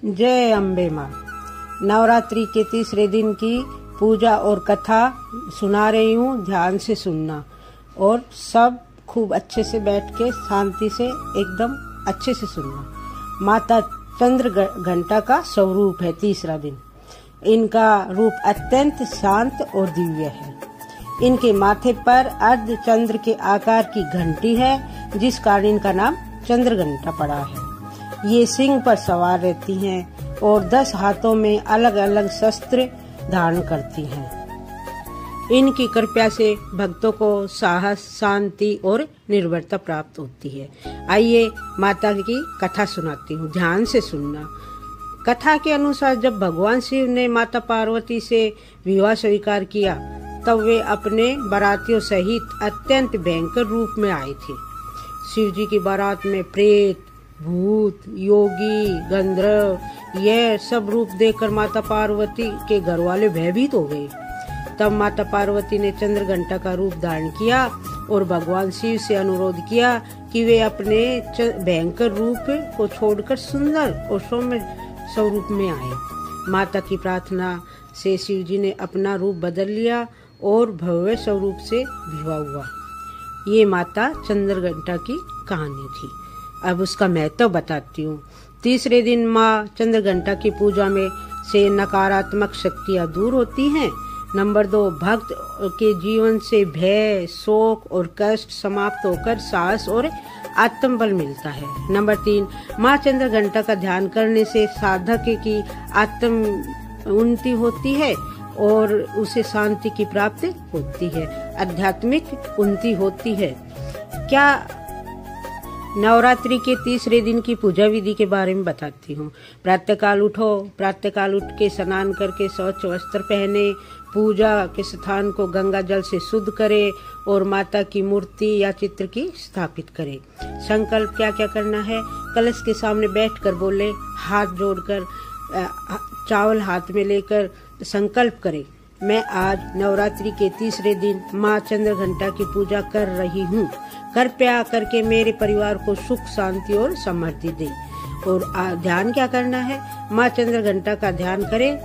जय अम्बे माँ। नवरात्रि के तीसरे दिन की पूजा और कथा सुना रही हूँ, ध्यान से सुनना और सब खूब अच्छे से बैठ के शांति से एकदम अच्छे से सुनना। माता चंद्र घंटा का स्वरूप है तीसरा दिन। इनका रूप अत्यंत शांत और दिव्य है। इनके माथे पर अर्ध चंद्र के आकार की घंटी है, जिस कारण इनका नाम चंद्र घंटा पड़ा है। ये सिंह पर सवार रहती हैं और 10 हाथों में अलग अलग शस्त्र धारण करती हैं। इनकी कृपा से भक्तों को साहस, शांति और निर्भरता प्राप्त होती है। आइए माता की कथा सुनाती हूँ, ध्यान से सुनना। कथा के अनुसार जब भगवान शिव ने माता पार्वती से विवाह स्वीकार किया, तब वे अपने बारातियों सहित अत्यंत भयंकर रूप में आए थे। शिव जी की बारात में प्रेत, भूत, योगी, गंधर्व यह सब रूप देखकर माता पार्वती के घर वाले भयभीत हो गए। तब माता पार्वती ने चंद्र घंटा का रूप धारण किया और भगवान शिव से अनुरोध किया कि वे अपने भयंकर रूप को छोड़कर सुंदर और सौम्य स्वरूप में आए। माता की प्रार्थना से शिव जी ने अपना रूप बदल लिया और भव्य स्वरूप से विवाह हुआ। ये माता चंद्र घंटा की कहानी थी। अब उसका महत्व बताती हूँ। तीसरे दिन माँ चंद्र घंटा की पूजा में से नकारात्मक शक्तियाँ दूर होती हैं। नंबर 2, भक्त के जीवन से भय, शोक और कष्ट समाप्त होकर साहस और आत्मबल मिलता है। नंबर 3, माँ चंद्र घंटा का ध्यान करने से साधक की आत्म उन्नति होती है और उसे शांति की प्राप्ति होती है, आध्यात्मिक उन्नति होती है। क्या नवरात्रि के तीसरे दिन की पूजा विधि के बारे में बताती हूँ। प्रातःकाल उठो, प्रातःकाल उठ के स्नान करके स्वच्छ वस्त्र पहने, पूजा के स्थान को गंगा जल से शुद्ध करे और माता की मूर्ति या चित्र की स्थापित करे। संकल्प क्या क्या करना है। कलश के सामने बैठकर बोले, हाथ जोड़कर चावल हाथ में लेकर संकल्प करे, मैं आज नवरात्रि के तीसरे दिन माँ चंद्र घंटा की पूजा कर रही हूँ। कृपया करके मेरे परिवार को सुख, शांति और समृद्धि दे। और ध्यान क्या करना है। माँ चंद्र घंटा का ध्यान करें।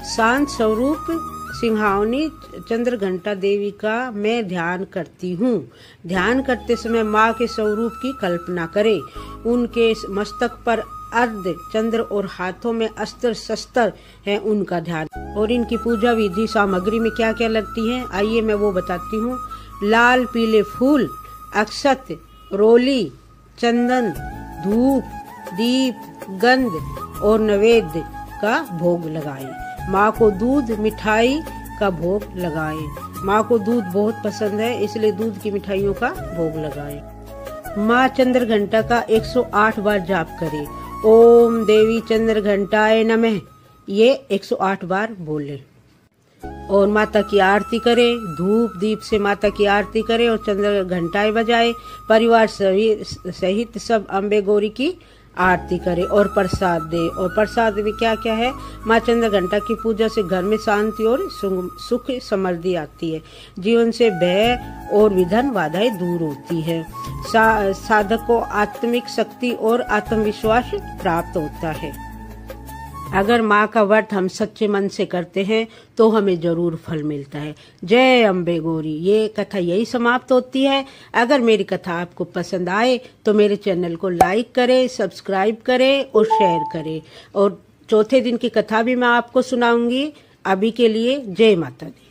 शांत स्वरूप सिंहावनी चंद्र घंटा देवी का मैं ध्यान करती हूँ। ध्यान करते समय माँ के स्वरूप की कल्पना करें। उनके मस्तक पर अर्ध चंद्र और हाथों में अस्त्र शस्त्र है, उनका ध्यान। और इनकी पूजा विधि सामग्री में क्या क्या लगती है, आइए मैं वो बताती हूँ। लाल पीले फूल, अक्षत, रोली, चंदन, धूप, दीप, गंध और नैवेद्य का भोग लगाएं। माँ को दूध, मिठाई का भोग लगाएं। माँ को दूध बहुत पसंद है, इसलिए दूध की मिठाइयों का भोग लगाएं। माँ चंद्र घंटा का 108 बार जाप करें। ओम देवी चंद्र घंटाए नमः, ये 108 बार बोले। और माता की आरती करे, धूप दीप से माता की आरती करे और चंद्र घंटाएं बजाए। परिवार सहित सब अम्बे गौरी की आरती करे और प्रसाद दे। और प्रसाद में क्या क्या है। माँ चंद्र घंटा की पूजा से घर में शांति और सुख समृद्धि आती है। जीवन से भय और विघ्न बाधाएं दूर होती है। साधक को आत्मिक शक्ति और आत्मविश्वास प्राप्त होता है। अगर माँ का व्रत हम सच्चे मन से करते हैं तो हमें जरूर फल मिलता है। जय अम्बे गौरी। ये कथा यही समाप्त होती है। अगर मेरी कथा आपको पसंद आए तो मेरे चैनल को लाइक करें, सब्सक्राइब करें और शेयर करें। और चौथे दिन की कथा भी मैं आपको सुनाऊंगी। अभी के लिए जय माता दी।